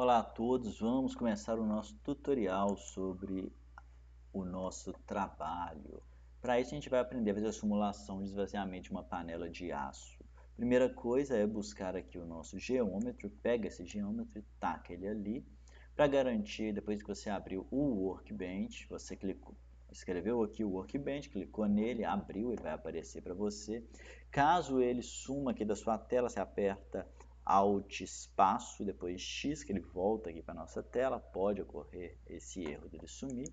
Olá a todos, vamos começar o nosso tutorial sobre o nosso trabalho. Para isso a gente vai aprender a fazer a simulação de esvaziamento de uma panela de aço. Primeira coisa é buscar aqui o nosso geômetro, pega esse geômetro e taca ele ali. Para garantir, depois que você abriu o Workbench, você escreveu aqui o Workbench, clicou nele, abriu, ele vai aparecer para você. Caso ele suma aqui da sua tela, você aperta Alt espaço, depois X, que ele volta aqui para a nossa tela, pode ocorrer esse erro dele sumir.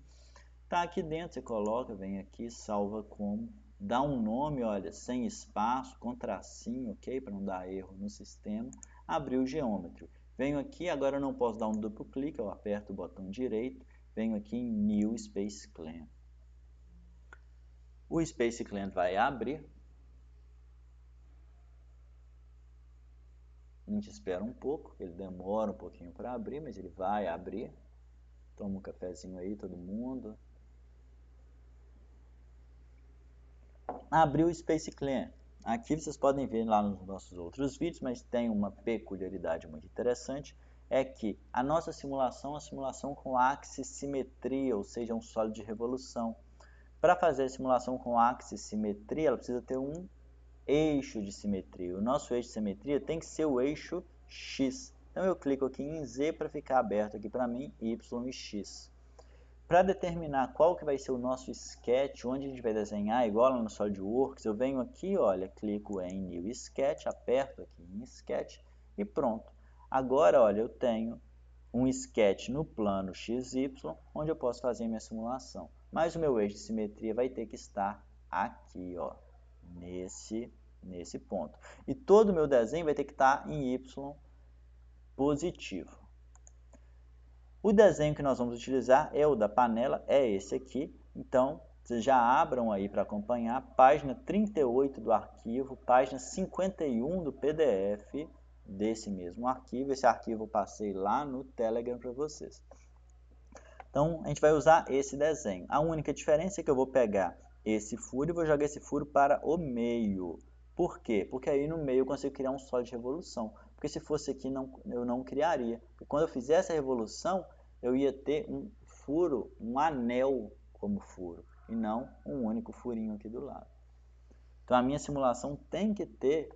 Tá aqui dentro, você coloca, vem aqui, salva como, dá um nome, olha, sem espaço, com tracinho, ok? Para não dar erro no sistema. Abriu o geômetro. Venho aqui, agora eu não posso dar um duplo clique, eu aperto o botão direito, venho aqui em New Space Clean. O Space Clean vai abrir. A gente espera um pouco, ele demora um pouquinho para abrir, mas ele vai abrir. Toma um cafezinho aí, todo mundo. Abriu o Space Clean. Aqui vocês podem ver lá nos nossos outros vídeos, mas tem uma peculiaridade muito interessante, é que a nossa simulação é uma simulação com axis simetria, ou seja, um sólido de revolução. Para fazer a simulação com axis simetria, ela precisa ter um eixo de simetria. O nosso eixo de simetria tem que ser o eixo X. Então eu clico aqui em Z para ficar aberto aqui para mim, Y e X. Para determinar qual que vai ser o nosso sketch, onde a gente vai desenhar, igual lá no SolidWorks, eu venho aqui, olha, clico em New Sketch, aperto aqui em Sketch e pronto. Agora, olha, eu tenho um sketch no plano XY, onde eu posso fazer minha simulação. Mas o meu eixo de simetria vai ter que estar aqui, ó, nesse ponto. E todo o meu desenho vai ter que estar em Y positivo. O desenho que nós vamos utilizar é o da panela, é esse aqui. Então, vocês já abram aí para acompanhar, página 38 do arquivo, página 51 do PDF desse mesmo arquivo. Esse arquivo eu passei lá no Telegram para vocês. Então, a gente vai usar esse desenho. A única diferença é que eu vou pegar esse furo e vou jogar esse furo para o meio. Por quê? Porque aí no meio eu consigo criar um sólido de revolução. Porque se fosse aqui, eu não criaria. Porque quando eu fizesse a revolução, eu ia ter um furo, um anel como furo, e não um único furinho aqui do lado. Então a minha simulação tem que ter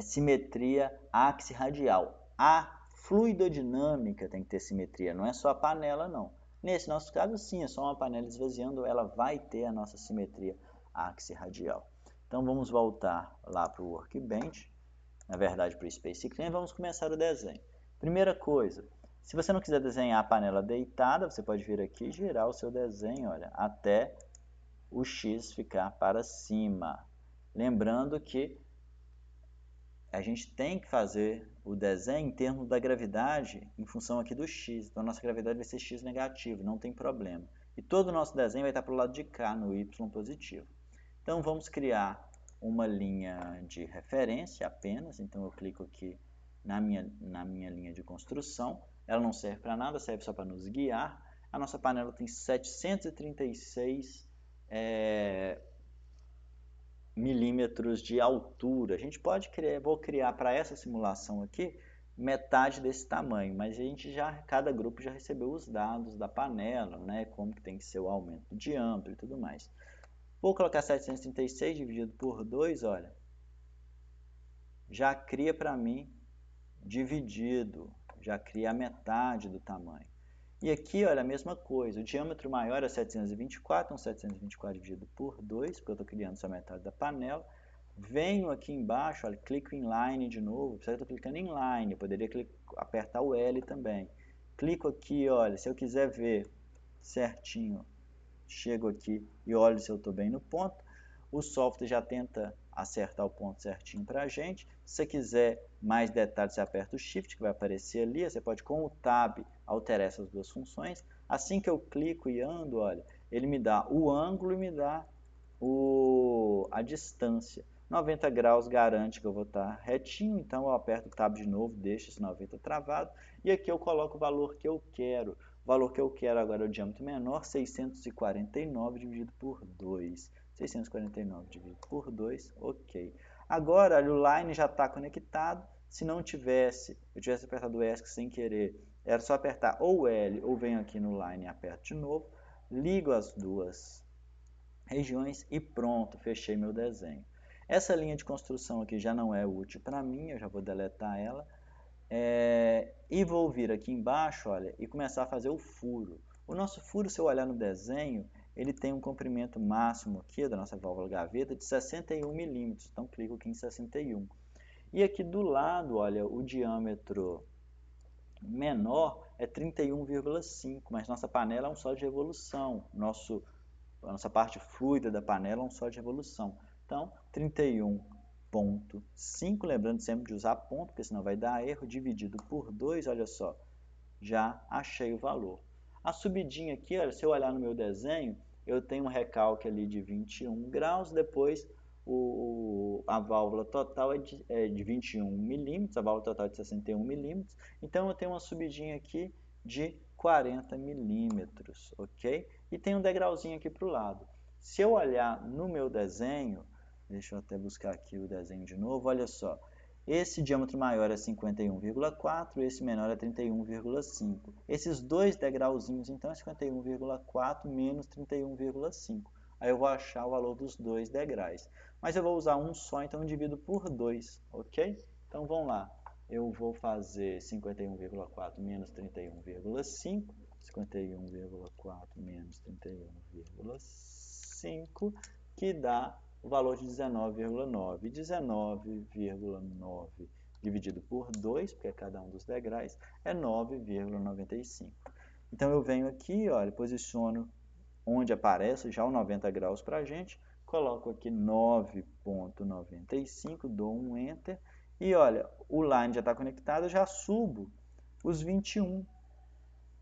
simetria axirradial. A fluidodinâmica tem que ter simetria, não é só a panela não. Nesse nosso caso sim, é só uma panela esvaziando, ela vai ter a nossa simetria axirradial. Então vamos voltar lá para o Workbench, na verdade para o Space Clean, e vamos começar o desenho. Primeira coisa, se você não quiser desenhar a panela deitada, você pode vir aqui e girar o seu desenho, olha, até o X ficar para cima. Lembrando que a gente tem que fazer o desenho em termos da gravidade em função aqui do x. Então a nossa gravidade vai ser x negativo, não tem problema. E todo o nosso desenho vai estar para o lado de cá, no y positivo. Então vamos criar uma linha de referência apenas. Então eu clico aqui na minha linha de construção. Ela não serve para nada, serve só para nos guiar. A nossa panela tem 736 milímetros de altura. A gente pode criar, vou criar para essa simulação aqui metade desse tamanho, mas a gente cada grupo já recebeu os dados da panela, né, como que tem que ser o aumento do diâmetro e tudo mais. Vou colocar 736 dividido por 2, olha, já cria para mim dividido, já cria a metade do tamanho. E aqui, olha, a mesma coisa, o diâmetro maior é 724, então 724 dividido por 2, porque eu estou criando essa metade da panela. Venho aqui embaixo, olha, clico em Line de novo, eu estou clicando em Line, eu poderia apertar o L também. Clico aqui, olha, se eu quiser ver certinho, chego aqui e olho se eu estou bem no ponto. O software já tenta acertar o ponto certinho para a gente. Se você quiser mais detalhes, você aperta o Shift, que vai aparecer ali. Você pode, com o Tab, alterar essas duas funções. Assim que eu clico e ando, olha, ele me dá o ângulo e me dá a distância. 90 graus garante que eu vou estar retinho, então eu aperto o Tab de novo, deixo esse 90 travado. E aqui eu coloco o valor que eu quero. O valor que eu quero agora é o diâmetro menor, 649 dividido por 2. 649 dividido por 2, ok. Agora o line já está conectado, Se não tivesse, eu tivesse apertado o ESC sem querer, era só apertar ou L ou venho aqui no Line e aperto de novo, ligo as duas regiões e pronto, fechei meu desenho. Essa linha de construção aqui já não é útil para mim, eu já vou deletar ela. E vou vir aqui embaixo, olha, e começar a fazer o furo. O nosso furo, se eu olhar no desenho, ele tem um comprimento máximo aqui da nossa válvula gaveta de 61 milímetros. Então, clico aqui em 61. E aqui do lado, olha, o diâmetro menor é 31,5, mas nossa panela é um sólido de revolução. A nossa parte fluida da panela é um sólido de revolução. Então, 31,5, lembrando sempre de usar ponto, porque senão vai dar erro, dividido por 2, olha só, já achei o valor. A subidinha aqui, olha, se eu olhar no meu desenho, eu tenho um recalque ali de 21 graus, depois a válvula total é de 21 milímetros, a válvula total é de 61 milímetros, então eu tenho uma subidinha aqui de 40 milímetros, ok? E tem um degrauzinho aqui para o lado. Se eu olhar no meu desenho, deixa eu até buscar aqui o desenho de novo, olha só, esse diâmetro maior é 51,4, esse menor é 31,5. Esses dois degrauzinhos, então, é 51,4 menos 31,5. Aí eu vou achar o valor dos dois degraus. Mas eu vou usar um só, então eu divido por 2, ok? Então vamos lá. Eu vou fazer 51,4 menos 31,5. 51,4 menos 31,5, que dá o valor de 19,9. 19,9 dividido por 2, porque é cada um dos degraus, é 9,95. Então eu venho aqui, olha, posiciono onde aparece já o 90 graus para a gente, coloco aqui 9,95, dou um Enter, e olha, o line já está conectado, eu já subo os 21,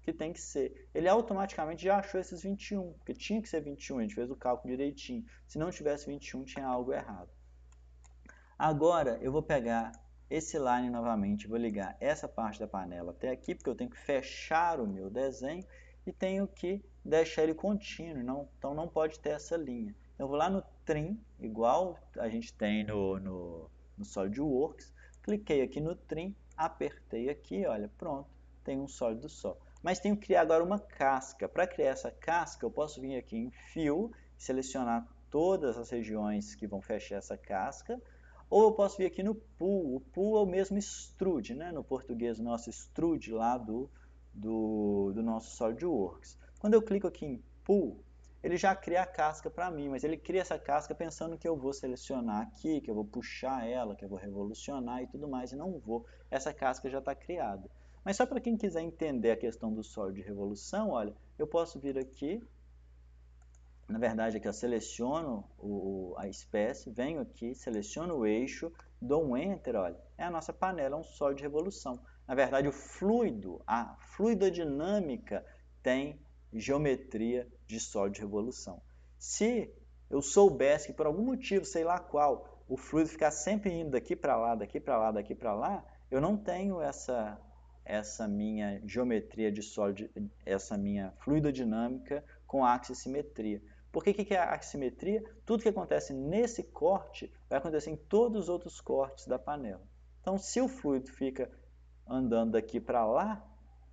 que tem que ser. Ele automaticamente já achou esses 21, porque tinha que ser 21, a gente fez o cálculo direitinho. Se não tivesse 21, tinha algo errado. Agora eu vou pegar esse line novamente, vou ligar essa parte da panela até aqui, porque eu tenho que fechar o meu desenho e tenho que deixar ele contínuo, então não pode ter essa linha. Então eu vou lá no Trim, igual a gente tem no SolidWorks, cliquei aqui no Trim, apertei aqui, olha, pronto, tem um sólido só. Mas tenho que criar agora uma casca. Para criar essa casca, eu posso vir aqui em Fill, selecionar todas as regiões que vão fechar essa casca, ou eu posso vir aqui no Pool. O Pool é o mesmo Extrude, né? No português, o nosso Extrude lá do nosso SolidWorks. Quando eu clico aqui em Pool, ele já cria a casca para mim, mas ele cria essa casca pensando que eu vou selecionar aqui, que eu vou puxar ela, que eu vou revolucionar e tudo mais, e não vou. Essa casca já está criada. Mas só para quem quiser entender a questão do sólido de revolução, olha, eu posso vir aqui, na verdade aqui eu seleciono a espécie, venho aqui, seleciono o eixo, dou um Enter, olha, é a nossa panela, é um sólido de revolução. Na verdade o fluido, a fluidodinâmica tem geometria de sólido de revolução. Se eu soubesse que por algum motivo, sei lá qual, o fluido ficar sempre indo daqui para lá, daqui para lá, daqui para lá, eu não tenho essa minha geometria de sólido, essa minha fluidodinâmica com axissimetria. Por que é a axissimetria? Tudo que acontece nesse corte vai acontecer em todos os outros cortes da panela. Então, se o fluido fica andando daqui para lá,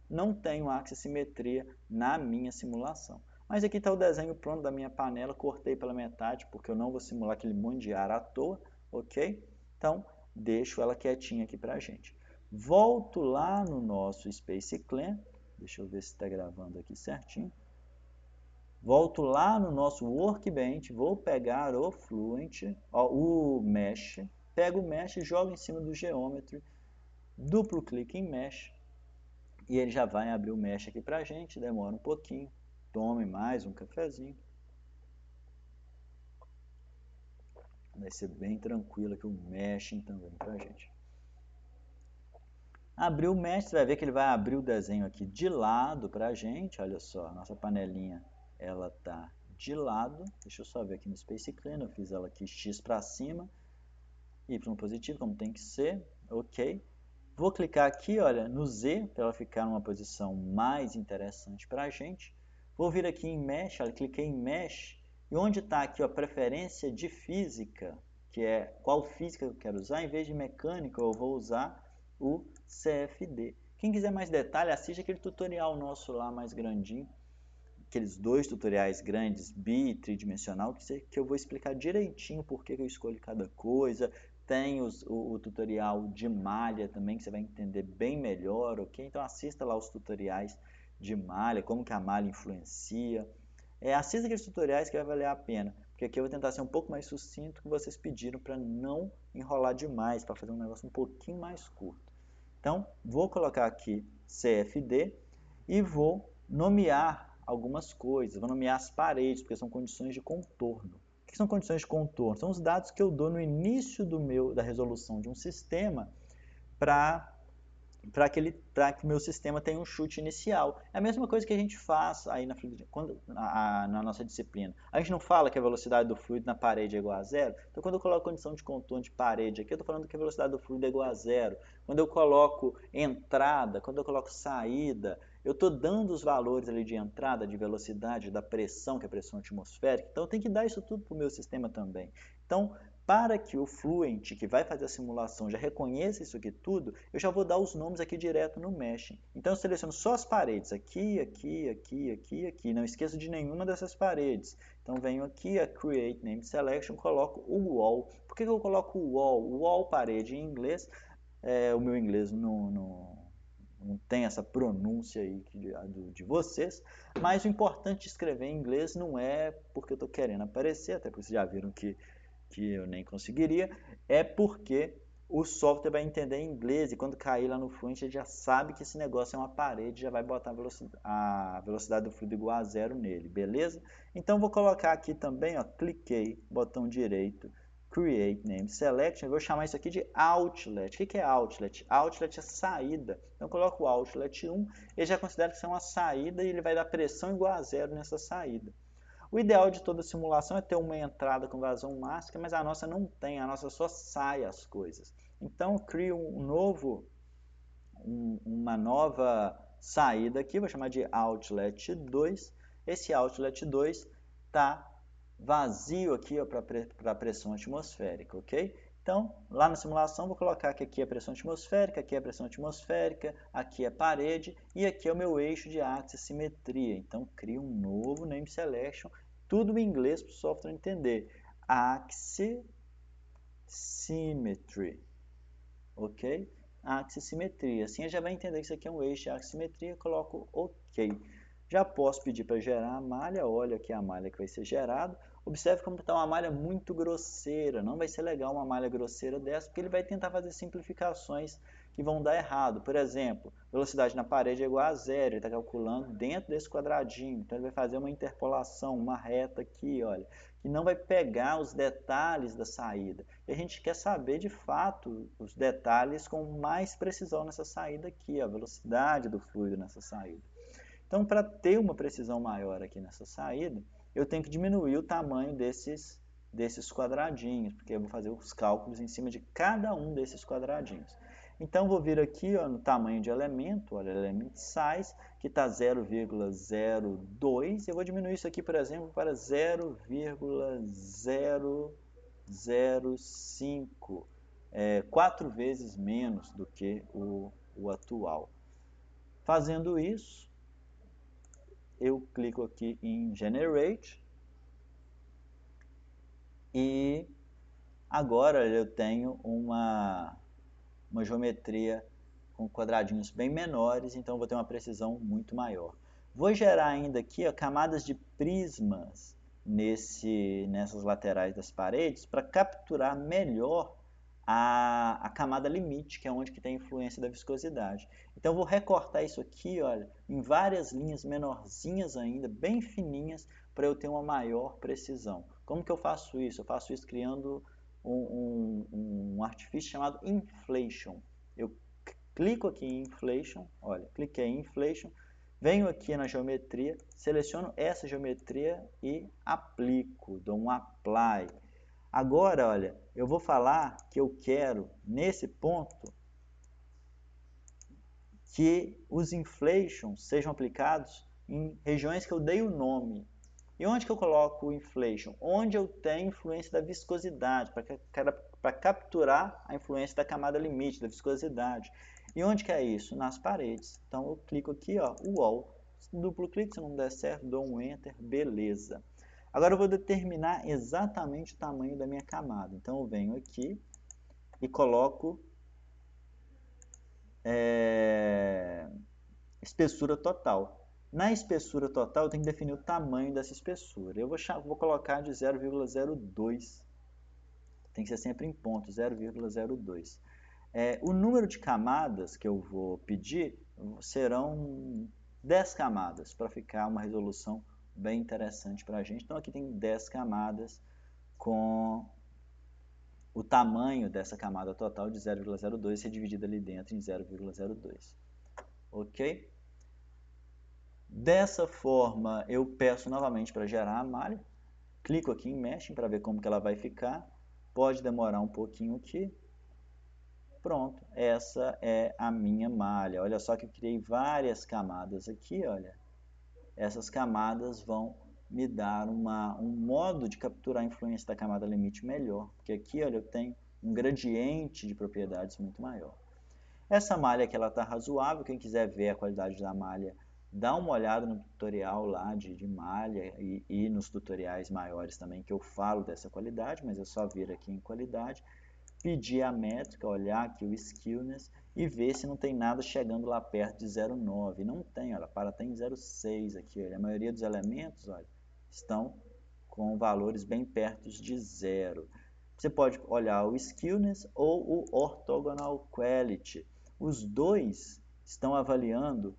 não tenho axissimetria na minha simulação. Mas aqui está o desenho pronto da minha panela, cortei pela metade, porque eu não vou simular aquele monte de ar à toa, ok? Então, deixo ela quietinha aqui para a gente. Volto lá no nosso Space Clean, deixa eu ver se está gravando aqui certinho. Volto lá no nosso Workbench, vou pegar o Fluent, o Mesh, pego o Mesh, jogo em cima do Geometry, duplo clique em Mesh, e ele já vai abrir o Mesh aqui pra gente, demora um pouquinho, tome mais um cafezinho. Vai ser bem tranquilo aqui o Meshing também pra gente. Abriu o Mesh, você vai ver que ele vai abrir o desenho aqui de lado pra gente, olha só, a nossa panelinha, ela tá de lado, deixa eu só ver aqui no Space Clean, eu fiz ela aqui X para cima, Y positivo, como tem que ser, ok. Vou clicar aqui, olha, no Z, para ela ficar numa posição mais interessante para a gente. Vou vir aqui em Mesh, olha, cliquei em Mesh, e onde está aqui a preferência de física, que é qual física eu quero usar, em vez de mecânica eu vou usar o CFD. Quem quiser mais detalhe, assiste aquele tutorial nosso lá mais grandinho, aqueles 2 tutoriais grandes, bi e tridimensional, que eu vou explicar direitinho por que eu escolho cada coisa. Tem o tutorial de malha também, que você vai entender bem melhor, ok? Então assista lá os tutoriais de malha, como que a malha influencia. Assista aqueles tutoriais que vai valer a pena, porque aqui eu vou tentar ser um pouco mais sucinto que vocês pediram para não enrolar demais, para fazer um negócio um pouquinho mais curto. Então, vou colocar aqui CFD e vou nomear algumas coisas, vou nomear as paredes, porque são condições de contorno. O que são condições de contorno? São os dados que eu dou no início da resolução de um sistema para que o meu sistema tenha um chute inicial. É a mesma coisa que a gente faz aí na nossa disciplina. A gente não fala que a velocidade do fluido na parede é igual a zero. Então, quando eu coloco condição de contorno de parede aqui, eu estou falando que a velocidade do fluido é igual a zero. Quando eu coloco entrada, quando eu coloco saída, eu estou dando os valores ali de entrada, de velocidade, da pressão, que é a pressão atmosférica. Então, eu tenho que dar isso tudo para o meu sistema também. Então, para que o Fluent, que vai fazer a simulação, já reconheça isso aqui tudo, eu já vou dar os nomes aqui direto no Meshing. Então eu seleciono só as paredes, aqui, aqui, aqui, aqui, aqui. Não esqueço de nenhuma dessas paredes. Então venho aqui a Create Name Selection, coloco o Wall. Por que eu coloco o Wall? Wall, parede em inglês. O meu inglês não tem essa pronúncia aí de vocês, mas o importante de escrever em inglês não é porque eu estou querendo aparecer, até porque vocês já viram que eu nem conseguiria, é porque o software vai entender inglês e quando cair lá no Fluent ele já sabe que esse negócio é uma parede, já vai botar a velocidade do fluido igual a zero nele, beleza? Então vou colocar aqui também, ó, cliquei, botão direito, Create Name Selection, eu vou chamar isso aqui de Outlet. O que é Outlet? Outlet é saída. Então eu coloco o Outlet 1, ele já considera que isso é uma saída e ele vai dar pressão igual a zero nessa saída. O ideal de toda simulação é ter uma entrada com vazão máxima, mas a nossa não tem, a nossa só sai as coisas. Então eu crio uma nova saída aqui, vou chamar de Outlet 2. Esse Outlet 2 está vazio aqui para a pressão atmosférica, ok? Então, lá na simulação, vou colocar que aqui é pressão atmosférica, aqui é pressão atmosférica, aqui é parede e aqui é o meu eixo de axis simetria. Então, crio um novo name selection, tudo em inglês para o software entender. Axis symmetry, ok? Axis simetria. Assim, ele já vai entender que isso aqui é um eixo de axis simetria, coloco ok. Já posso pedir para gerar a malha, olha aqui a malha que vai ser gerada. Observe como está uma malha muito grosseira, não vai ser legal uma malha grosseira dessa, porque ele vai tentar fazer simplificações que vão dar errado. Por exemplo, velocidade na parede é igual a zero, ele está calculando dentro desse quadradinho, então ele vai fazer uma interpolação, uma reta aqui, olha, que não vai pegar os detalhes da saída. E a gente quer saber de fato os detalhes com mais precisão nessa saída aqui, a velocidade do fluido nessa saída. Então, para ter uma precisão maior aqui nessa saída, eu tenho que diminuir o tamanho desses quadradinhos, porque eu vou fazer os cálculos em cima de cada um desses quadradinhos. Então, vou vir aqui ó, no tamanho de elemento, olha, element size, que está 0,02, eu vou diminuir isso aqui, por exemplo, para 0,005, 4 vezes menos do que o atual. Fazendo isso, eu clico aqui em Generate e agora eu tenho uma geometria com quadradinhos bem menores, então vou ter uma precisão muito maior. Vou gerar ainda aqui ó, camadas de prismas nessas laterais das paredes para capturar melhor a camada limite, que é onde que tem a influência da viscosidade. Então eu vou recortar isso aqui, olha, em várias linhas menorzinhas ainda, bem fininhas, para eu ter uma maior precisão. Como que eu faço isso? Eu faço isso criando um artifício chamado Inflation. Eu clico aqui em Inflation, olha, cliquei em Inflation, venho aqui na geometria, seleciono essa geometria e aplico, dou um Apply. Agora, olha, eu vou falar que eu quero, nesse ponto, que os inflations sejam aplicados em regiões que eu dei o nome. E onde que eu coloco o inflation? Onde eu tenho influência da viscosidade, para capturar a influência da camada limite, da viscosidade. E onde que é isso? Nas paredes. Então eu clico aqui, ó, wall, duplo clique, se não der certo, dou um enter, beleza. Agora eu vou determinar exatamente o tamanho da minha camada. Então eu venho aqui e coloco espessura total. Na espessura total, eu tenho que definir o tamanho dessa espessura. Eu vou colocar de 0,02. Tem que ser sempre em ponto, 0,02. O número de camadas que eu vou pedir serão 10 camadas, para ficar uma resolução bem interessante para a gente. Então aqui tem 10 camadas com o tamanho dessa camada total de 0,02 ser dividida ali dentro em 0,02. Ok? Dessa forma, eu peço novamente para gerar a malha, clico aqui em Mesh para ver como que ela vai ficar, pode demorar um pouquinho aqui, pronto, essa é a minha malha. Olha só que eu criei várias camadas aqui, olha, essas camadas vão me dar um modo de capturar a influência da camada limite melhor, porque aqui, olha, eu tenho um gradiente de propriedades muito maior. Essa malha aqui, ela está razoável, quem quiser ver a qualidade da malha, dá uma olhada no tutorial lá de malha e nos tutoriais maiores também que eu falo dessa qualidade, mas é só vir aqui em qualidade, pedir a métrica, olhar aqui o skewness e ver se não tem nada chegando lá perto de 0,9. Não tem, olha, para até em 0,6 aqui, olha. A maioria dos elementos, olha, estão com valores bem perto de 0. Você pode olhar o skewness ou o orthogonal quality. Os dois estão avaliando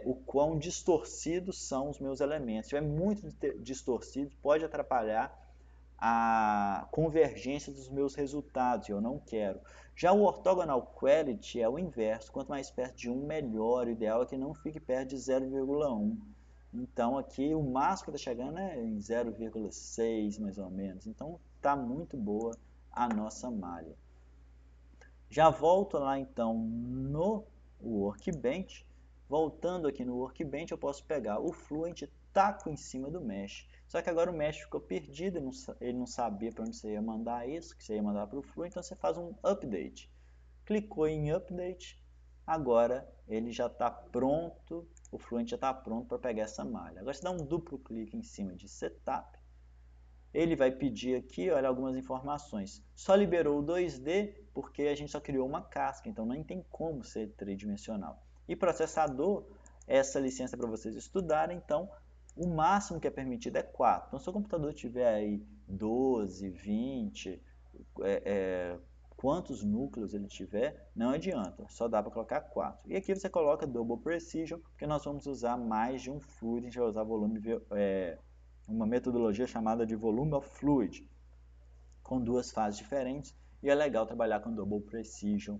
o quão distorcidos são os meus elementos. Se estiver muito distorcido, pode atrapalhar a convergência dos meus resultados, e eu não quero. Já o orthogonal quality é o inverso, quanto mais perto de 1, melhor. O ideal é que não fique perto de 0,1. Então aqui o máximo que está chegando é em 0,6 mais ou menos. Então está muito boa a nossa malha. Já volto lá então no Workbench. Voltando aqui no Workbench, eu posso pegar o Fluent, taco em cima do Mesh. Só que agora o Mesh ficou perdido, ele não sabia para onde você ia mandar isso, que você ia mandar para o Fluent, então você faz um update. Clicou em update, agora ele já está pronto, o Fluent já está pronto para pegar essa malha. Agora você dá um duplo clique em cima de Setup, ele vai pedir aqui, olha, algumas informações. Só liberou o 2D porque a gente só criou uma casca, então nem tem como ser tridimensional. E processador, essa licença para vocês estudarem, então o máximo que é permitido é 4. Então se o computador tiver aí 12, 20, quantos núcleos ele tiver, não adianta, só dá para colocar 4. E aqui você coloca Double Precision, porque nós vamos usar mais de um fluid, a gente vai usar volume uma metodologia chamada de Volume of Fluid, com duas fases diferentes, e é legal trabalhar com Double Precision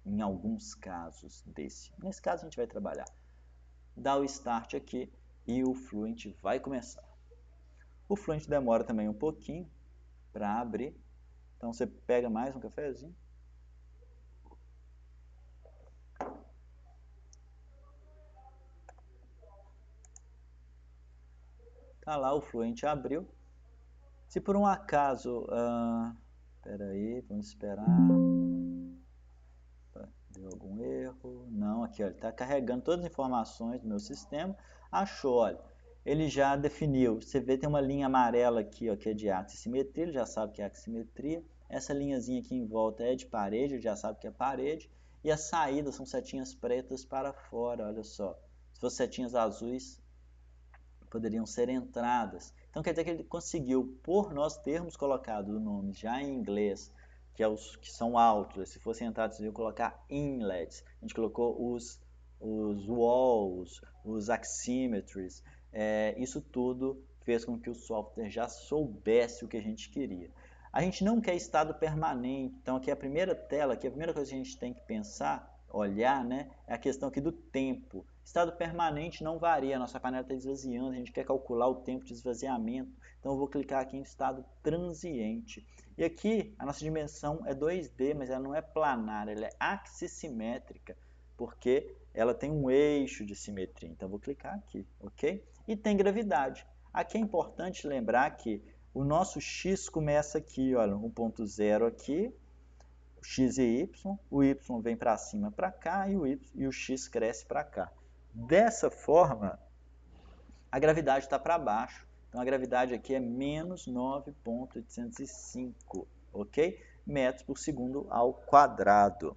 em alguns casos desse. Nesse caso a gente vai trabalhar. Dá o Start aqui e o Fluent vai começar. O Fluent demora também um pouquinho para abrir, então você pega mais um cafezinho. Tá lá, o Fluent abriu. Se por um acaso, espera aí, vamos esperar. Deu algum erro? Não, aqui, ele está carregando todas as informações do meu sistema. Achou, olha, ele já definiu. Você vê, tem uma linha amarela aqui, ó, que é de aximetria, ele já sabe que é aximetria. Essa linhazinha aqui em volta é de parede, ele já sabe que é parede. E as saídas são setinhas pretas para fora, olha só. Se fossem setinhas azuis, poderiam ser entradas. Então quer dizer que ele conseguiu, por nós termos colocado o nome já em inglês, que são altos, se fossem entradas, eu ia colocar inlets. A gente colocou os walls, os axisymmetries. Isso tudo fez com que o software já soubesse o que a gente queria. A gente não quer estado permanente, então aqui a primeira tela, aqui a primeira coisa que a gente tem que pensar, olhar, né, é a questão aqui do tempo. Estado permanente não varia, a nossa panela está esvaziando, a gente quer calcular o tempo de esvaziamento, então eu vou clicar aqui em estado transiente. E aqui a nossa dimensão é 2D, mas ela não é planar, ela é axissimétrica, porque ela tem um eixo de simetria. Então eu vou clicar aqui, ok? E tem gravidade. Aqui é importante lembrar que o nosso x começa aqui, olha, 1.0 aqui, x e y, o y vem para cima para cá e o x cresce para cá. Dessa forma, a gravidade está para baixo. Então, a gravidade aqui é menos 9,805, ok? Metros por segundo ao quadrado.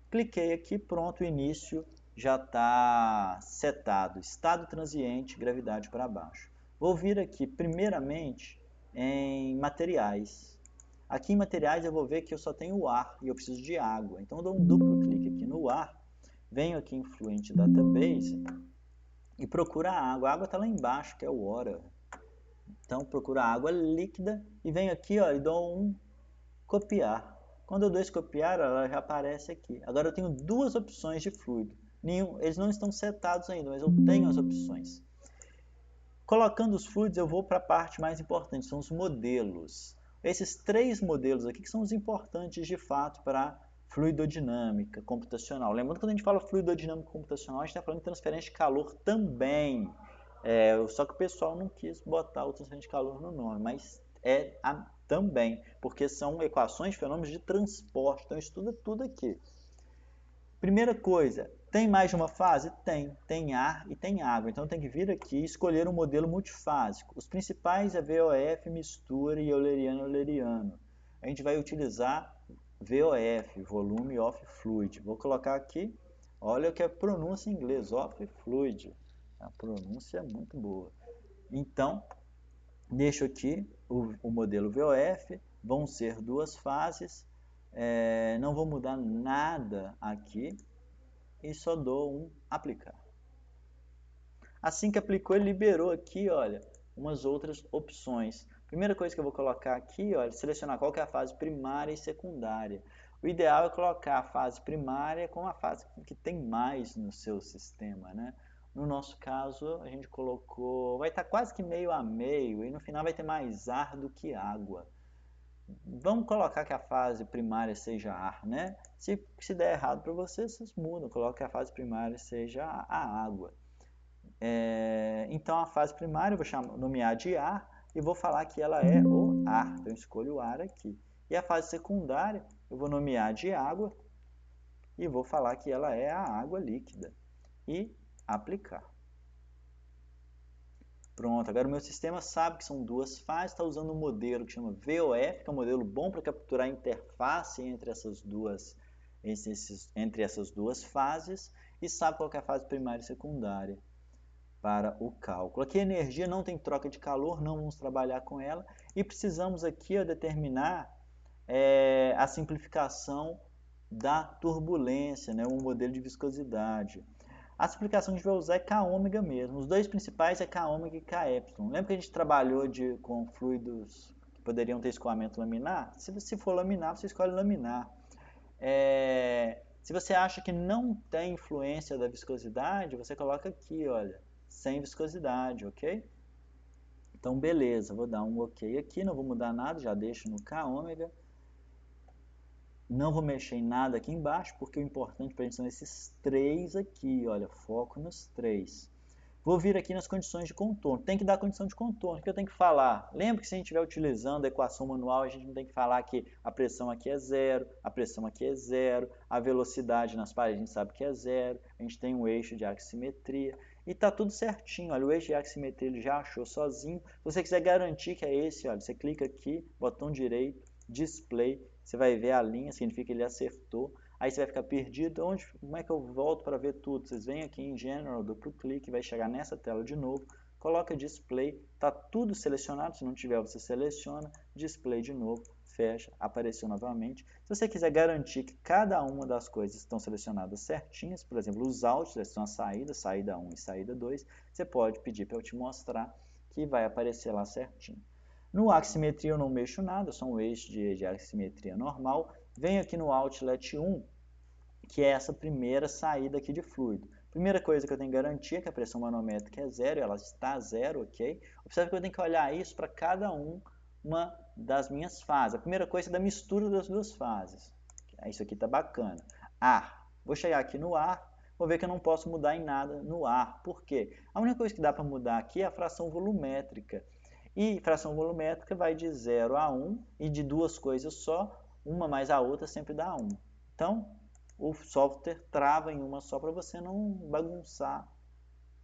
Cliquei aqui, pronto, o início já está setado. Estado transiente, gravidade para baixo. Vou vir aqui, primeiramente, em materiais. Aqui em materiais eu vou ver que eu só tenho ar e eu preciso de água. Então, eu dou um duplo clique aqui no ar, venho aqui em Fluent Database e procura a água. A água está lá embaixo, que é o Water. Então, procura a água líquida e venho aqui ó, e dou um copiar. Quando eu dou esse copiar, ela já aparece aqui. Agora eu tenho duas opções de fluido. Eles não estão setados ainda, mas eu tenho as opções. Colocando os fluidos, eu vou para a parte mais importante, são os modelos. Esses três modelos aqui que são os importantes de fato para fluidodinâmica computacional. Lembrando que quando a gente fala fluidodinâmica computacional, a gente está falando de transferência de calor também. Só que o pessoal não quis botar o transferência de calor no nome, mas também, porque são equações de fenômenos de transporte. Então estuda tudo aqui. Primeira coisa, tem mais de uma fase? Tem ar e tem água. Então tem que vir aqui e escolher um modelo multifásico. Os principais é VOF, mistura e euleriano-euleriano. A gente vai utilizar VOF, Volume of Fluid. Vou colocar aqui, olha o que é pronúncia em inglês, of Fluid. A pronúncia é muito boa. Então, deixo aqui o modelo VOF, vão ser duas fases. Não vou mudar nada aqui e só dou um aplicar. Assim que aplicou, ele liberou aqui, olha, umas outras opções. Primeira coisa que eu vou colocar aqui, olha, selecionar qual que é a fase primária e secundária. O ideal é colocar a fase primária como a fase que tem mais no seu sistema, né? No nosso caso, a gente colocou, vai estar quase que meio a meio, e no final vai ter mais ar do que água. Vamos colocar que a fase primária seja ar, né? Se der errado para vocês, vocês mudam, coloca que a fase primária seja a água. Então a fase primária eu vou nomear de ar e vou falar que ela é o ar, então eu escolho o ar aqui. E a fase secundária eu vou nomear de água e vou falar que ela é a água líquida e aplicar. Pronto, agora o meu sistema sabe que são duas fases, está usando um modelo que chama VOF, que é um modelo bom para capturar a interface entre essas duas fases, e sabe qual é a fase primária e secundária para o cálculo. Aqui a energia não tem troca de calor, não vamos trabalhar com ela, e precisamos aqui determinar a simplificação da turbulência, né, um modelo de viscosidade. A simplificação que a gente vai usar é Kω mesmo. Os dois principais é Kω e Ky. Lembra que a gente trabalhou com fluidos que poderiam ter escoamento laminar? Se for laminar, você escolhe laminar. Se você acha que não tem influência da viscosidade, você coloca aqui, olha, sem viscosidade, ok? Então, beleza, vou dar um ok aqui, não vou mudar nada, já deixo no Kω. Não vou mexer em nada aqui embaixo, porque o importante para a gente são esses três aqui, olha, foco nos três. Vou vir aqui nas condições de contorno. Tem que dar condição de contorno, o que eu tenho que falar? Lembra que se a gente estiver utilizando a equação manual, a gente não tem que falar que a pressão aqui é zero, a pressão aqui é zero, a velocidade nas paredes a gente sabe que é zero, a gente tem um eixo de aximetria, e está tudo certinho, olha, o eixo de aximetria ele já achou sozinho. Se você quiser garantir que é esse, olha, você clica aqui, botão direito, display, você vai ver a linha, significa que ele acertou. Aí você vai ficar perdido, como é que eu volto para ver tudo? Vocês vêm aqui em General, duplo clique, vai chegar nessa tela de novo, coloca Display, está tudo selecionado, se não tiver você seleciona, Display de novo, fecha, apareceu novamente. Se você quiser garantir que cada uma das coisas estão selecionadas certinhas, por exemplo, os outs são a saída, saída 1 e saída 2, você pode pedir para eu te mostrar que vai aparecer lá certinho. No aximetria eu não mexo nada, só um eixo de aximetria normal. Venho aqui no Outlet 1, que é essa primeira saída aqui de fluido. Primeira coisa que eu tenho que garantir é que a pressão manométrica é zero, ela está zero, ok? Observe que eu tenho que olhar isso para cada uma das minhas fases. A primeira coisa é da mistura das duas fases. Isso aqui está bacana. Ar. Vou chegar aqui no ar, vou ver que eu não posso mudar em nada no ar. Por quê? A única coisa que dá para mudar aqui é a fração volumétrica. E fração volumétrica vai de 0 a 1, e de duas coisas só, uma mais a outra sempre dá 1. Então, o software trava em uma só para você não bagunçar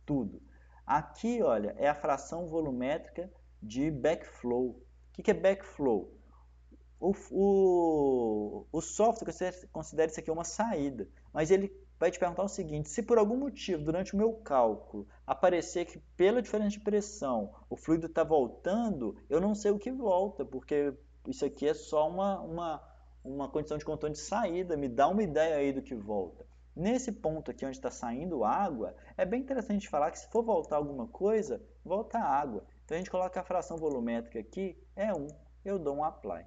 tudo. Aqui, olha, é a fração volumétrica de backflow. O que é backflow? O software considera isso aqui uma saída, mas ele vai te perguntar o seguinte: se por algum motivo, durante o meu cálculo, aparecer que pela diferença de pressão o fluido está voltando, eu não sei o que volta, porque isso aqui é só uma condição de contorno de saída, me dá uma ideia aí do que volta. Nesse ponto aqui onde está saindo água, é bem interessante falar que se for voltar alguma coisa, volta água. Então a gente coloca a fração volumétrica aqui, é 1, eu dou um apply.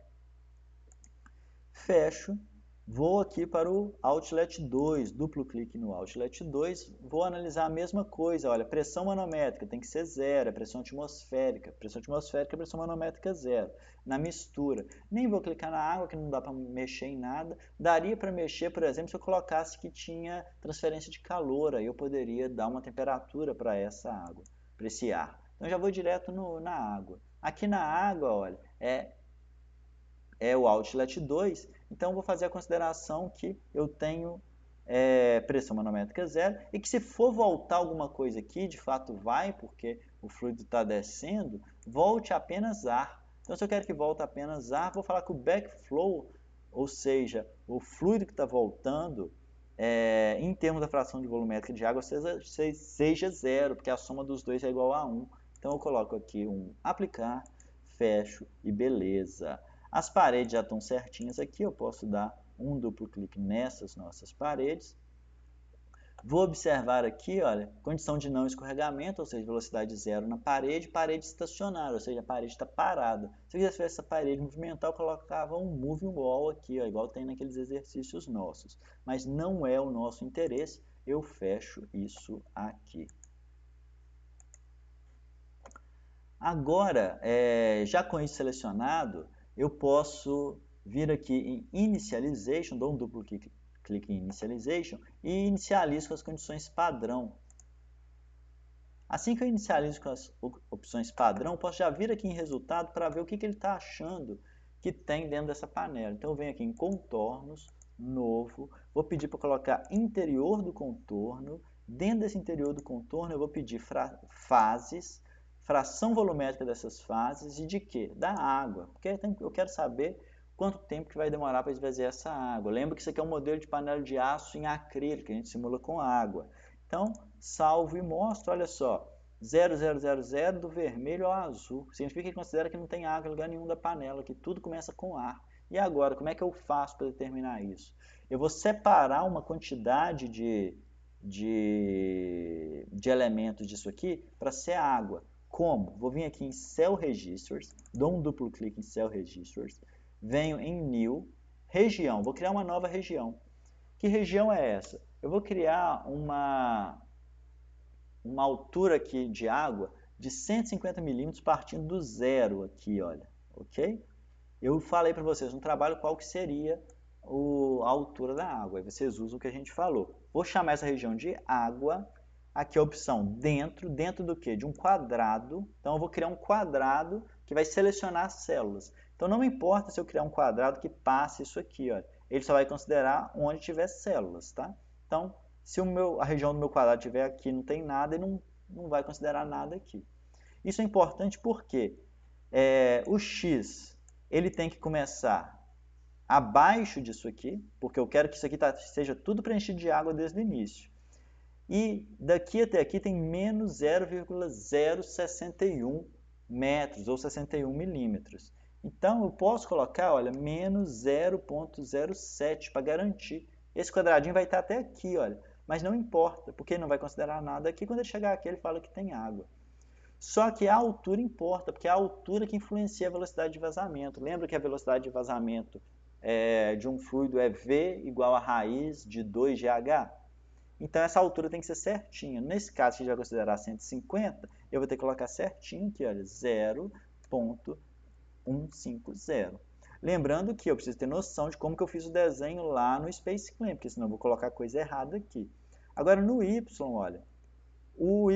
Fecho, vou aqui para o Outlet 2, duplo clique no Outlet 2, vou analisar a mesma coisa, olha, pressão manométrica tem que ser 0, é pressão atmosférica, pressão manométrica 0. Na mistura, nem vou clicar na água, que não dá para mexer em nada, daria para mexer, por exemplo, se eu colocasse que tinha transferência de calor, aí eu poderia dar uma temperatura para essa água, para esse ar. Então já vou direto na água. Aqui na água, olha, é o Outlet 2, então vou fazer a consideração que eu tenho pressão manométrica 0 e que se for voltar alguma coisa aqui, de fato vai, porque o fluido está descendo, volte apenas ar. Então se eu quero que volte apenas ar, vou falar que o backflow, ou seja, o fluido que está voltando, em termos da fração de volumétrica de água, seja 0, porque a soma dos dois é igual a 1. Então eu coloco aqui um aplicar, fecho e beleza. As paredes já estão certinhas aqui, eu posso dar um duplo clique nessas nossas paredes. Vou observar aqui, olha, condição de não escorregamento, ou seja, velocidade 0 na parede, parede estacionária, ou seja, a parede está parada. Se eu quisesse essa parede movimentar, eu colocava um moving wall aqui, ó, igual tem naqueles exercícios nossos. Mas não é o nosso interesse, eu fecho isso aqui. Agora, já com isso selecionado, eu posso vir aqui em Initialization, dou um duplo clique em Initialization e inicializo com as condições padrão. Assim que eu inicializo com as opções padrão, posso já vir aqui em resultado para ver o que ele está achando que tem dentro dessa panela. Então eu venho aqui em contornos, novo, vou pedir para colocar interior do contorno. Dentro desse interior do contorno eu vou pedir fases, fração volumétrica dessas fases e de quê? Da água, porque eu quero saber quanto tempo que vai demorar para esvaziar essa água. Lembra que isso aqui é um modelo de panela de aço em acrílico, que a gente simula com água. Então, salvo e mostro, olha só, 0000 do vermelho ao azul. Significa que ele considera que não tem água em lugar nenhum da panela, que tudo começa com ar. E agora, como é que eu faço para determinar isso? Eu vou separar uma quantidade de elementos disso aqui para ser água. Como? Vou vir aqui em Cell Registers, dou um duplo clique em Cell Registers, venho em New, região, vou criar uma nova região. Que região é essa? Eu vou criar uma altura aqui de água de 150 milímetros partindo do zero aqui, olha, ok? Eu falei para vocês no trabalho qual que seria a altura da água, aí vocês usam o que a gente falou. Vou chamar essa região de água, aqui a opção dentro do que? De um quadrado, então eu vou criar um quadrado que vai selecionar as células. Então não me importa se eu criar um quadrado que passe isso aqui, olha, ele só vai considerar onde tiver células, tá? Então, se a região do meu quadrado estiver aqui não tem nada, ele não vai considerar nada aqui. Isso é importante porque o x ele tem que começar abaixo disso aqui, porque eu quero que isso aqui seja tudo preenchido de água desde o início. E daqui até aqui tem menos 0,061 metros ou 61 milímetros. Então eu posso colocar, olha, menos 0,07 para garantir. Esse quadradinho vai estar até aqui, olha, mas não importa, porque ele não vai considerar nada aqui. Quando ele chegar aqui, ele fala que tem água. Só que a altura importa, porque é a altura que influencia a velocidade de vazamento. Lembra que a velocidade de vazamento de um fluido é V igual a raiz de 2GH? Então essa altura tem que ser certinha. Nesse caso, se a gente vai considerar 150, eu vou ter que colocar certinho aqui, olha, 0,150. Lembrando que eu preciso ter noção de como que eu fiz o desenho lá no Space Clamp, porque senão eu vou colocar coisa errada aqui. Agora no y, olha, o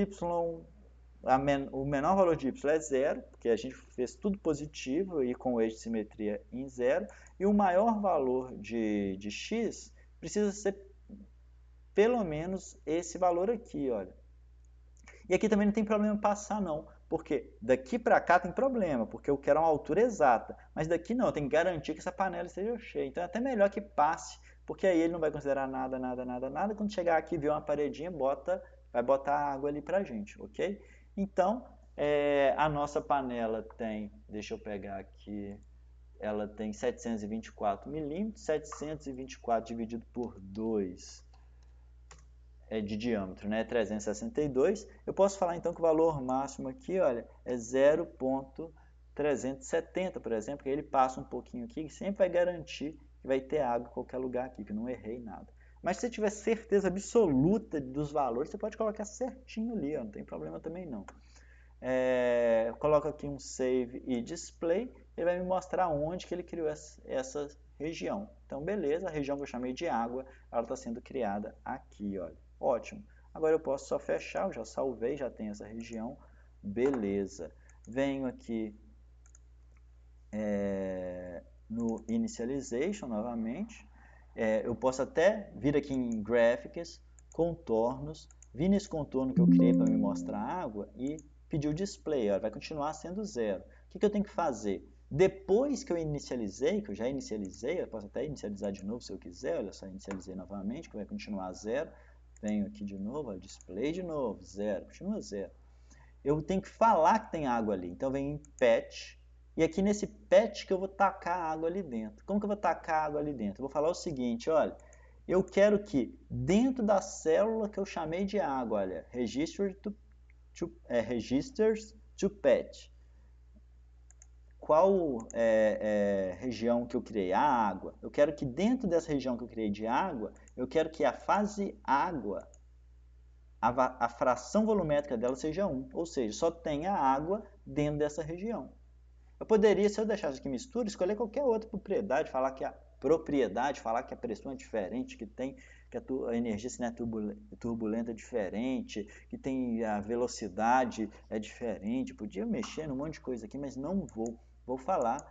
menor valor de y é zero, porque a gente fez tudo positivo e com o eixo de simetria em zero, e o maior valor de x precisa ser pelo menos esse valor aqui, olha. E aqui também não tem problema passar não, porque daqui para cá tem problema, porque eu quero uma altura exata, mas daqui não, eu tenho que garantir que essa panela esteja cheia. Então é até melhor que passe, porque aí ele não vai considerar nada, nada, nada, nada. Quando chegar aqui e ver uma paredinha, vai botar água ali pra gente, ok? Então, a nossa panela tem, deixa eu pegar aqui, ela tem 724 milímetros, 724 dividido por 2 de diâmetro, né? 362. Eu posso falar então que o valor máximo aqui, olha, é 0,370, por exemplo, que ele passa um pouquinho aqui e sempre vai garantir que vai ter água em qualquer lugar aqui, que não errei nada. Mas se você tiver certeza absoluta dos valores, você pode colocar certinho ali, ó, não tem problema também não. Coloco aqui um Save e Display, ele vai me mostrar onde que ele criou essa região. Então, beleza, a região que eu chamei de água, ela está sendo criada aqui, olha. Ótimo. Agora eu posso só fechar, eu já salvei, já tenho essa região. Beleza. Venho aqui no Initialization novamente. Eu posso até vir aqui em Graphics, Contornos, vir nesse contorno que eu criei para me mostrar a água e pedir o display. Ó, vai continuar sendo zero. O que eu tenho que fazer? Depois que eu inicializei, que eu já inicializei, eu posso até inicializar de novo se eu quiser, olha só, inicializei novamente, que vai continuar zero. Venho aqui de novo, ó, display de novo, zero, continua zero. Eu tenho que falar que tem água ali, então eu venho em patch, e aqui nesse patch que eu vou tacar a água ali dentro. Como que eu vou tacar a água ali dentro? Eu vou falar o seguinte, olha, eu quero que dentro da célula que eu chamei de água, olha, registers to patch, qual região que eu criei? A água. Eu quero que dentro dessa região que eu criei de água, eu quero que a fase água, a fração volumétrica dela seja 1, ou seja, só tenha água dentro dessa região. Eu poderia, se eu deixasse aqui mistura, escolher qualquer outra propriedade, falar que a pressão é diferente, que a energia cinética turbulenta é diferente, que tem a velocidade é diferente. Podia mexer num monte de coisa aqui, mas não vou. Vou falar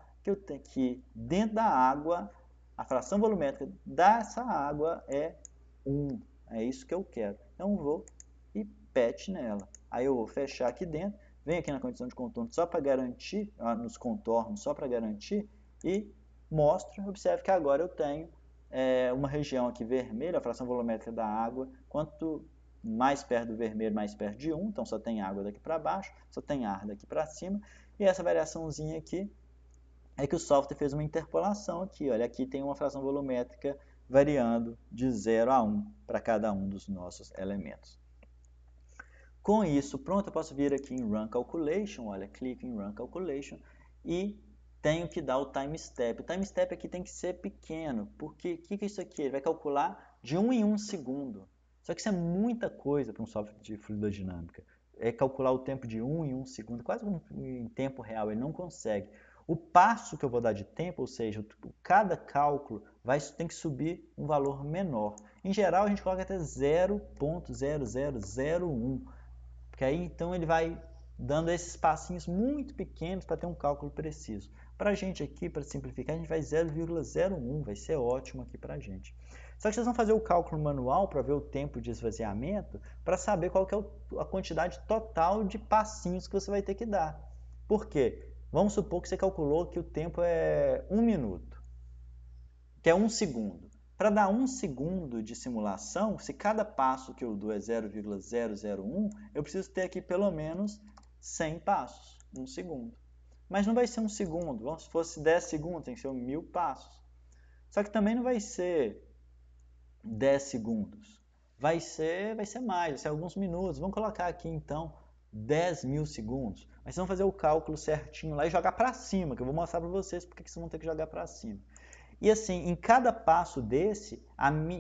que dentro da água, a fração volumétrica dessa água é 1. É isso que eu quero. Então vou e patch nela. Aí eu vou fechar aqui dentro, venho aqui na condição de contorno só para garantir, nos contornos só para garantir, e mostro, observe que agora eu tenho uma região aqui vermelha, a fração volumétrica da água, quanto mais perto do vermelho, mais perto de 1, então só tem água daqui para baixo, só tem ar daqui para cima, e essa variaçãozinha aqui é que o software fez uma interpolação aqui, olha, aqui tem uma fração volumétrica variando de 0 a 1 para cada um dos nossos elementos. Com isso, pronto, eu posso vir aqui em Run Calculation, olha, clico em Run Calculation e tenho que dar o time step. O time step aqui tem que ser pequeno, porque o que é isso aqui? Ele vai calcular de 1 em 1 segundo. Só que isso é muita coisa para um software de fluidodinâmica. É calcular o tempo de 1 em 1 segundo, quase em tempo real, ele não consegue. O passo que eu vou dar de tempo, ou seja, cada cálculo tem que subir um valor menor. Em geral, a gente coloca até 0,0001. Porque aí então ele vai dando esses passinhos muito pequenos para ter um cálculo preciso. Para a gente aqui, para simplificar, a gente vai 0,01, vai ser ótimo aqui para a gente. Só que vocês vão fazer o cálculo manual para ver o tempo de esvaziamento, para saber qual que é a quantidade total de passinhos que você vai ter que dar. Por quê? Vamos supor que você calculou que o tempo é 1 minuto, que é 1 segundo. Para dar 1 segundo de simulação, se cada passo que eu dou é 0,001, eu preciso ter aqui pelo menos 100 passos, 1 segundo. Mas não vai ser 1 segundo, se fosse 10 segundos, tem que ser 1000 passos. Só que também não vai ser 10 segundos, vai ser mais, vai ser alguns minutos. Vamos colocar aqui então 10.000 segundos. Mas vamos fazer o cálculo certinho lá e jogar para cima, que eu vou mostrar para vocês porque vocês vão ter que jogar para cima. E assim, em cada passo desse,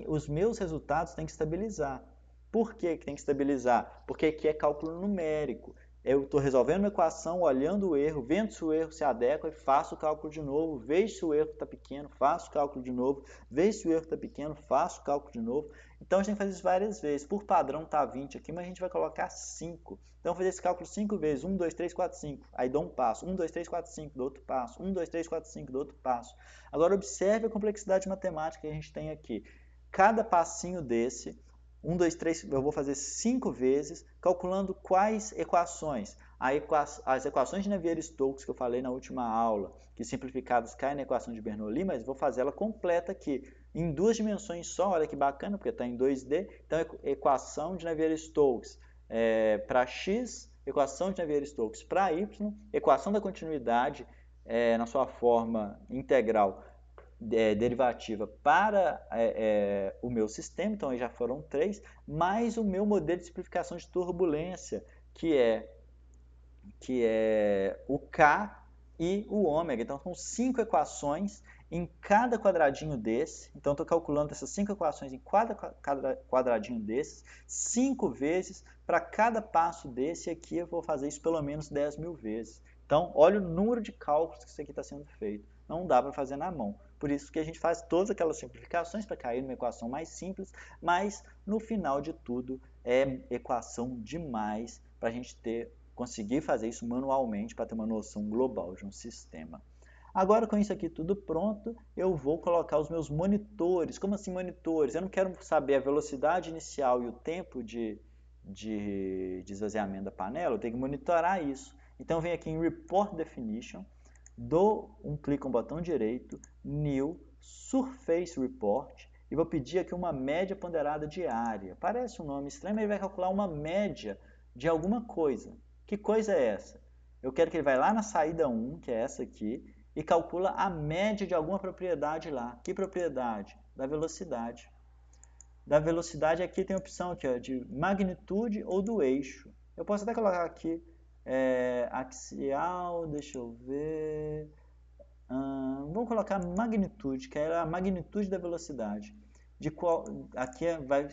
os meus resultados têm que estabilizar. Por que tem que estabilizar? Porque aqui é cálculo numérico. Eu estou resolvendo uma equação, olhando o erro, vendo se o erro se adequa e faço o cálculo de novo, vejo se o erro está pequeno, faço o cálculo de novo, vejo se o erro está pequeno, faço o cálculo de novo. Então a gente tem que fazer isso várias vezes. Por padrão está 20 aqui, mas a gente vai colocar 5. Então eu vou fazer esse cálculo 5 vezes. 1, 2, 3, 4, 5. Aí dou um passo. 1, 2, 3, 4, 5, dou outro passo. 1, 2, 3, 4, 5, dou outro passo. Agora observe a complexidade matemática que a gente tem aqui. Cada passinho desse, 1, 2, 3, eu vou fazer 5 vezes, calculando quais equações? As equações de Navier-Stokes que eu falei na última aula, que simplificadas caem na equação de Bernoulli, mas vou fazer ela completa aqui, em 2 dimensões só, olha que bacana, porque está em 2D. Então, equação de Navier-Stokes para x, equação de Navier-Stokes para y, equação da continuidade na sua forma integral derivativa para o meu sistema, então aí já foram 3, mais o meu modelo de simplificação de turbulência, que é o K e o ômega. Então são 5 equações em cada quadradinho desse. Então estou calculando essas 5 equações em cada quadradinho desses, 5 vezes para cada passo desse. Aqui eu vou fazer isso pelo menos 10.000 vezes. Então olha o número de cálculos que isso aqui está sendo feito. Não dá para fazer na mão. Por isso que a gente faz todas aquelas simplificações para cair numa equação mais simples, mas no final de tudo é equação demais para a gente conseguir fazer isso manualmente para ter uma noção global de um sistema. Agora, com isso aqui tudo pronto, eu vou colocar os meus monitores. Como assim monitores? Eu não quero saber a velocidade inicial e o tempo de esvaziamento da panela, eu tenho que monitorar isso. Então, eu venho aqui em Report Definition, dou um clique com o botão direito, New, Surface Report, e vou pedir aqui uma média ponderada diária. Parece um nome estranho, mas ele vai calcular uma média de alguma coisa. Que coisa é essa? Eu quero que ele vá lá na saída 1, que é essa aqui, e calcula a média de alguma propriedade lá. Que propriedade? Da velocidade. Da velocidade aqui tem a opção aqui, ó, de magnitude ou do eixo. Eu posso até colocar aqui axial, deixa eu ver. Vamos colocar magnitude, que é a magnitude da velocidade. Aqui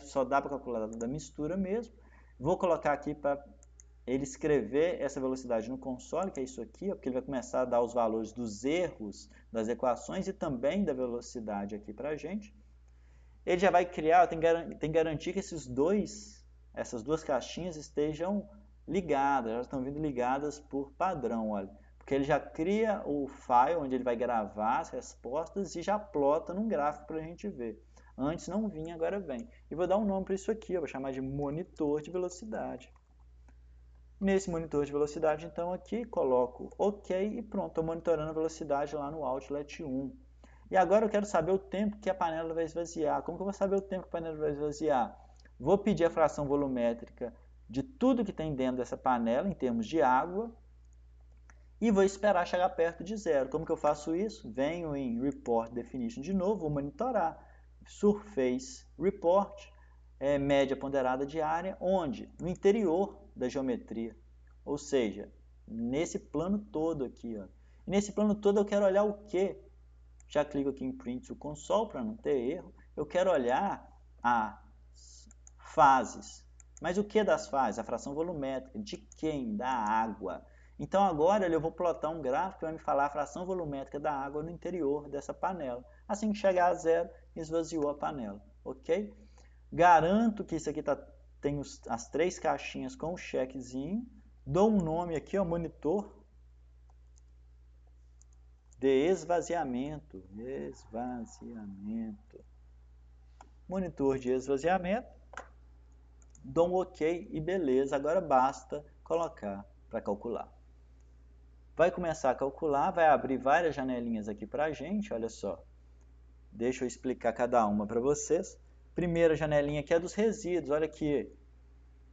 só dá para calcular da mistura mesmo. Vou colocar aqui para ele escrever essa velocidade no console, que é isso aqui, porque ele vai começar a dar os valores dos erros das equações e também da velocidade aqui para a gente. Ele já vai criar, tem que garantir que essas duas caixinhas estejam ligadas, elas estão vindo ligadas por padrão, olha. Porque ele já cria o file onde ele vai gravar as respostas e já plota num gráfico para a gente ver. Antes não vinha, agora vem. E vou dar um nome para isso aqui, eu vou chamar de monitor de velocidade. Nesse monitor de velocidade, então, aqui, coloco OK e pronto, estou monitorando a velocidade lá no Outlet 1. E agora eu quero saber o tempo que a panela vai esvaziar. Como que eu vou saber o tempo que a panela vai esvaziar? Vou pedir a fração volumétrica de tudo que tem dentro dessa panela, em termos de água, e vou esperar chegar perto de zero. Como que eu faço isso? Venho em Report Definition de novo, vou monitorar. Surface Report, média ponderada diária, onde? No interior da geometria, ou seja, nesse plano todo aqui. Ó. E nesse plano todo eu quero olhar o quê? Já clico aqui em Print to Console para não ter erro. Eu quero olhar as fases. Mas o que das fases? A fração volumétrica. De quem? Da água. Então agora eu vou plotar um gráfico que vai me falar a fração volumétrica da água no interior dessa panela. Assim que chegar a zero, esvaziou a panela. Ok? Garanto que isso aqui tem as 3 caixinhas com o chequezinho. Dou um nome aqui, ó, monitor de esvaziamento. Monitor de esvaziamento. Dou um OK e beleza. Agora basta colocar para calcular. Vai começar a calcular, vai abrir várias janelinhas aqui para a gente, olha só. Deixa eu explicar cada uma para vocês. Primeira janelinha aqui é dos resíduos, olha aqui.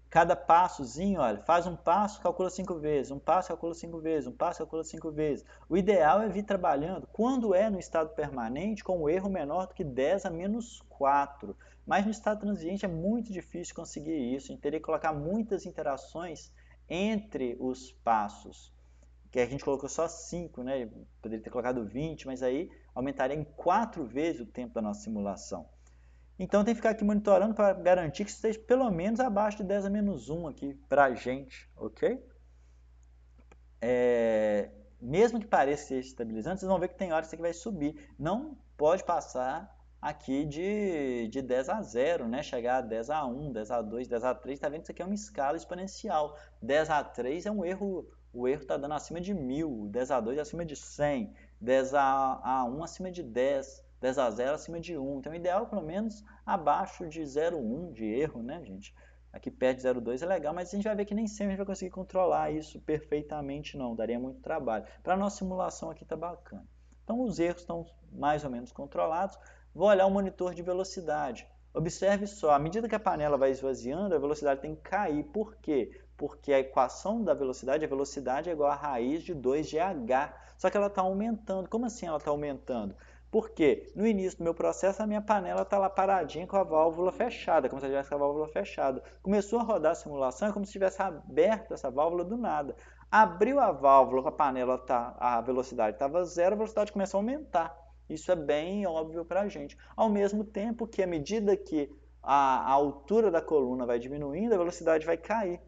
Cada passozinho, olha, faz um passo, calcula 5 vezes, um passo, calcula 5 vezes, um passo, calcula 5 vezes. O ideal é vir trabalhando, quando é no estado permanente, com um erro menor do que 10 a menos 4. Mas no estado transiente é muito difícil conseguir isso, a gente teria que colocar muitas interações entre os passos. Que a gente colocou só 5, né? Poderia ter colocado 20, mas aí aumentaria em 4 vezes o tempo da nossa simulação. Então tem que ficar aqui monitorando para garantir que esteja pelo menos abaixo de 10 a menos 1 aqui para a gente, ok? mesmo que pareça ser estabilizando, vocês vão ver que tem horas que vai subir. Não pode passar aqui de 10 a 0, né? Chegar a 10 a 1, 10 a 2, 10 a 3. Tá vendo que isso aqui é uma escala exponencial. 10 a 3 é um erro, o erro está dando acima de 1000, 10 a 2 acima de 100, 10 a 1 acima de 10, 10 a 0 acima de 1. Então, o ideal é pelo menos abaixo de 0,1 de erro, né, gente? Aqui perto de 0,2 é legal, mas a gente vai ver que nem sempre a gente vai conseguir controlar isso perfeitamente não, daria muito trabalho. Para a nossa simulação aqui está bacana. Então os erros estão mais ou menos controlados. Vou olhar o monitor de velocidade. Observe só, à medida que a panela vai esvaziando, a velocidade tem que cair. Por quê? Porque a equação da velocidade, a velocidade é igual a raiz de 2 de h. Só que ela está aumentando. Como assim ela está aumentando? Porque no início do meu processo a minha panela está lá paradinha com a válvula fechada, como se eu tivesse com a válvula fechada. Começou a rodar a simulação, é como se tivesse aberto essa válvula do nada. Abriu a válvula, a panela tá, a velocidade estava zero, a velocidade começou a aumentar. Isso é bem óbvio para a gente. Ao mesmo tempo que, à medida que a altura da coluna vai diminuindo, a velocidade vai cair.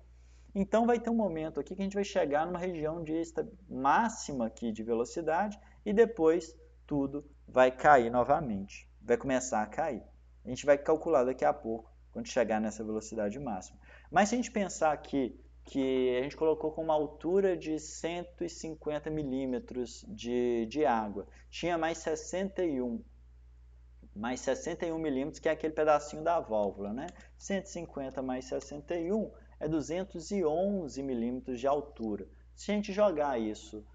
Então vai ter um momento aqui que a gente vai chegar numa região de máxima aqui de velocidade e depois tudo vai cair novamente. Vai começar a cair. A gente vai calcular daqui a pouco, quando chegar nessa velocidade máxima. Mas se a gente pensar aqui que a gente colocou com uma altura de 150 milímetros de água, tinha mais 61 milímetros, que é aquele pedacinho da válvula, né? 150 mais 61 é 211 milímetros de altura. Se a gente jogar isso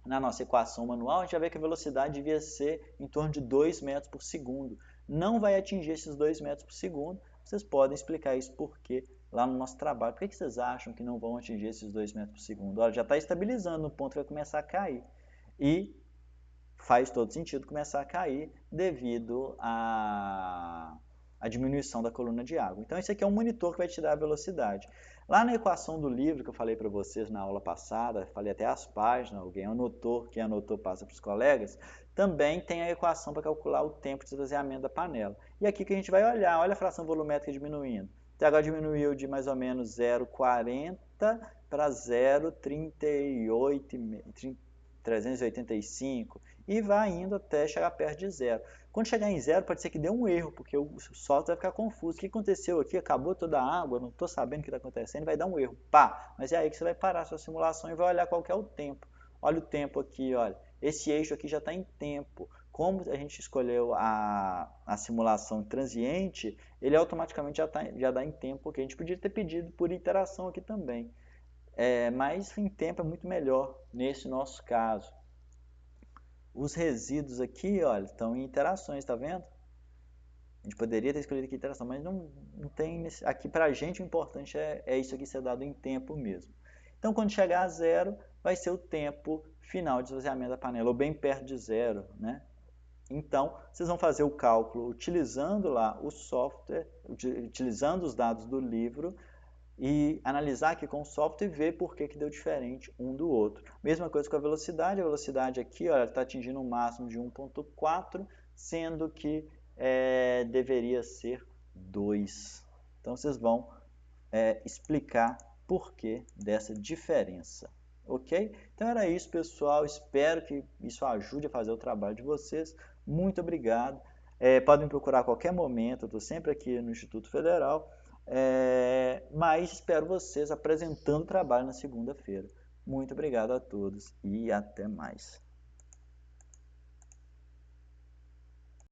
na nossa equação manual, a gente vai ver que a velocidade devia ser em torno de 2 metros por segundo. Não vai atingir esses 2 metros por segundo. Vocês podem explicar isso por quê lá no nosso trabalho. Por que vocês acham que não vão atingir esses 2 metros por segundo? Olha, já está estabilizando no ponto que vai começar a cair. E faz todo sentido começar a cair devido à diminuição da coluna de água. Então, esse aqui é um monitor que vai te dar a velocidade. Lá na equação do livro que eu falei para vocês na aula passada, falei até as páginas, alguém anotou, quem anotou passa para os colegas, também tem a equação para calcular o tempo de esvaziamento da panela. E aqui que a gente vai olhar, olha a fração volumétrica diminuindo. Até agora diminuiu de mais ou menos 0,40 para 0,385 e vai indo até chegar perto de zero. Quando chegar em zero, pode ser que dê um erro, porque o software vai ficar confuso. O que aconteceu aqui? Acabou toda a água, não estou sabendo o que está acontecendo, vai dar um erro. Pá! Mas é aí que você vai parar a sua simulação e vai olhar qual que é o tempo. Olha o tempo aqui, olha. Esse eixo aqui já está em tempo. Como a gente escolheu a simulação transiente, ele automaticamente já dá em tempo, porque a gente podia ter pedido por iteração aqui também. Mas em tempo é muito melhor nesse nosso caso. Os resíduos aqui, olha, estão em interações, tá vendo? A gente poderia ter escolhido aqui interação, mas não tem. Aqui pra gente o importante é isso aqui ser dado em tempo mesmo. Então, quando chegar a zero, vai ser o tempo final de esvaziamento da panela, ou bem perto de zero, né? Então, vocês vão fazer o cálculo utilizando lá o software, utilizando os dados do livro, e analisar aqui com o software e ver por que deu diferente um do outro. Mesma coisa com a velocidade aqui está atingindo um máximo de 1.4, sendo que deveria ser 2. Então vocês vão explicar por que dessa diferença. Ok? Então era isso, pessoal. Espero que isso ajude a fazer o trabalho de vocês. Muito obrigado. Podem procurar a qualquer momento, eu estou sempre aqui no Instituto Federal. Mas espero vocês apresentando o trabalho na segunda-feira. Muito obrigado a todos e até mais.